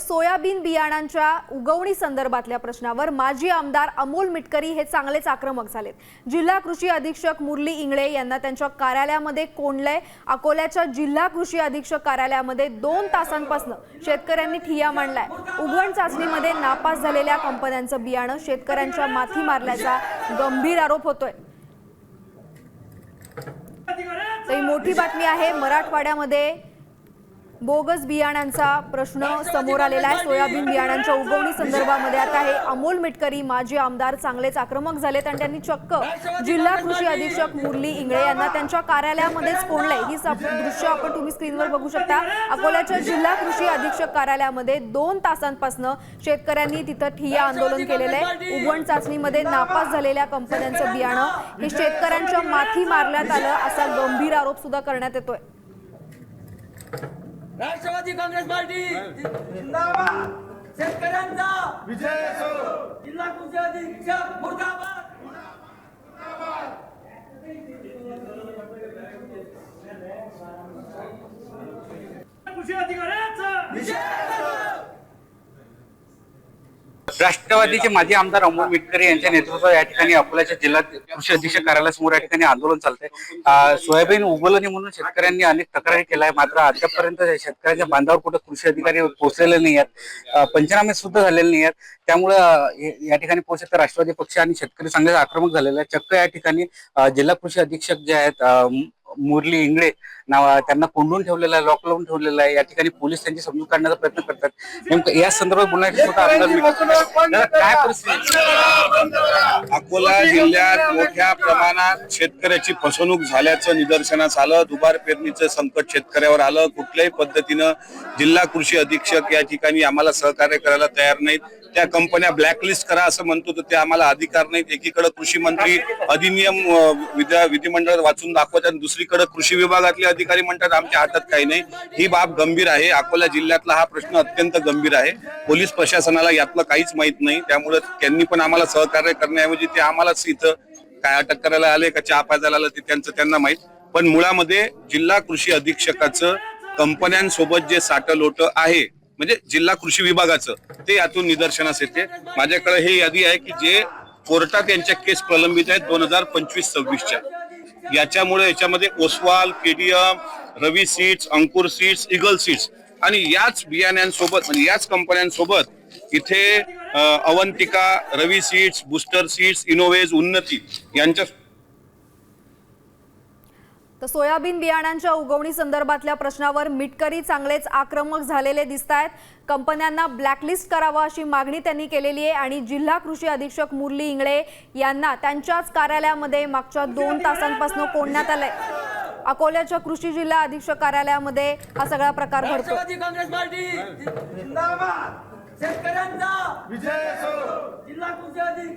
Soybean बियाणांच्या उगवणी संदर्भातल्या प्रश्नावर माजी आमदार अमोल मिटकरी हे चांगलेच आक्रमक झालेत। जिल्हा कृषी अधीक्षक मुरली इंगळे यांना त्यांच्या कार्यालयामध्ये कोंडलंय। अकोल्याच्या जिल्हा कृषी अधीक्षक कार्यालयामध्ये 2 तासांपासून शेतकऱ्यांनी ठिय्या मांडलाय। उगवण चाचणीमध्ये नापास झालेल्या कंपन्यांचं बियाणं शेतकऱ्यांच्या माथी मारल्याचा गंभीर आरोप होतोय। ही मोठी बातमी आहे। मराठवाड्यामध्ये बोगस बियाणांचा प्रश्न समोर आलेला आहे। सोयाबीन बियाणांच्या उगवणी संदर्भामध्ये आता हे अमोल मिटकरी माजी आमदार चांगलेच आक्रमक झालेत आणि त्यांनी चक्क जिल्हा कृषी अधीक्षक मुरली इंगळे यांना त्यांच्या कार्यालयामध्येच कोंडलंय। ही दृश्य आपण तुम्ही स्क्रीनवर बघू शकता। अकोल्याच्या जिल्हा कृषी अधीक्षक कार्यालयामध्ये 2 तासांपासून शेतकऱ्यांनी तिथं ठिय्या आंदोलन केलेलं आहे। उगवण चाचणीमध्ये नापास झालेल्या कंपन्यांचं बियाणं हे शेतकऱ्यांच्या माथी मारण्यात आलं असा गंभीर आरोप सुद्धा करण्यात येतोय। राष्ट्रवादी काँग्रेस पार्टी जिंदाबाद, शेतकऱ्यांचा विजय असो, जिल्हा कृषी अधीक्षक मुर्दाबाद, कृषी अधिकाऱ्यांचा विजय असो। राष्ट्रवादीचे माजी आमदार अमोल मिटकरी यांच्या नेतृत्वात या ठिकाणी अकोल्याच्या जिल्हा कृषी अधीक्षक कार्यालयासमोर या ठिकाणी आंदोलन चालतंय। सोयाबीन उगवलं नाही म्हणून शेतकऱ्यांनी अनेक तक्रारी केल्या, मात्र अद्यापपर्यंत शेतकऱ्यांच्या बांधावर कुठे कृषी अधिकारी पोहोचलेले नाही आहेत, पंचनामे सुद्धा झालेले नाही आहेत। त्यामुळे या ठिकाणी पोहोचत राष्ट्रवादी पक्ष आणि शेतकरी संघाचा आक्रमक झालेला आहे। चक्क या ठिकाणी जिल्हा कृषी अधीक्षक जे आहेत मुरली इंगळे त्यांना कोंडून ठेवलेला आहे, लॉक लावून ठेवलेला आहे। या ठिकाणी पोलीस त्यांची समजूत काढण्याचा प्रयत्न करतात। नेमकं या संदर्भात बोलण्याची सुद्धा काय परिस्थिती? अकोला जिल्ह्यात मोठ्या प्रमाणात शेतकऱ्याची फसवणूक झाल्याचं निदर्शनास आलं। दुबार पेरणीचं संकट शेतकऱ्यावर आलं। कुठल्याही पद्धतीनं जिल्हा कृषी अधीक्षक या ठिकाणी आम्हाला सहकार्य करायला तयार नाहीत। त्या कंपन्या ब्लॅकलिस्ट करा असं म्हणतो तर ते आम्हाला अधिकार नाहीत। एकीकडे कृषी मंत्री अधिनियम विधिमंडळात वाचून दाखवतात आणि दुसरीकडे कृषी विभागातले अधिकारी म्हणतात आमच्या हातात काही नाही। ही बाब गंभीर आहे। अकोला जिल्ह्यातला हा प्रश्न अत्यंत गंभीर आहे। पोलीस प्रशासनाला यातलं काहीच माहित नाही, त्यामुळे त्यांनी पण आम्हाला सहकार्य करण्याऐवजी ते आम्हालाच इथं काय अटक करायला आले का चहा पाजायला आलं ते त्यांना माहित। पण मुळामध्ये जिल्हा कृषी अधीक्षकाचं कंपन्यांसोबत जे साटलोट आहे म्हणजे जिल्हा कृषी विभागाचं ते यातून निदर्शनास येते। माझ्याकडे हे यादी आहे की जे कोर्टात यांच्या केस प्रलंबित आहेत 2025-26च्या। याच्यामुळे याच्यामध्ये ओसवाल, केडीएम, रवी सीड्स, अंकुर सीड्स, ईगल सीड्स आणि याच बियाण्यांसोबत म्हणजे याच कंपन्यांसोबत इथे अवंतिका, रवी सीड्स, बुस्टर सीड्स, इनोवेज, उन्नती यांच्या तर सोयाबीन बियाणांच्या उगवणी संदर्भातल्या प्रश्नावर मिटकरी चांगलेच आक्रमक झालेले दिसतायत। कंपन्यांना ब्लॅकलिस्ट करावं अशी मागणी त्यांनी केलेली आहे आणि जिल्हा कृषी अधीक्षक मुरली इंगळे यांना त्यांच्याच कार्यालयामध्ये मागच्या 2 तासांपासून कोंडण्यात आलंय। अकोल्याच्या कृषी जिल्हा अधीक्षक कार्यालयामध्ये हा सगळा प्रकार घडतो। राष्ट्रवादी काँग्रेस पार्टी जिंदाबाद, शेतकऱ्यांचा विजय असो, जिल्हा कृषी अधिकारी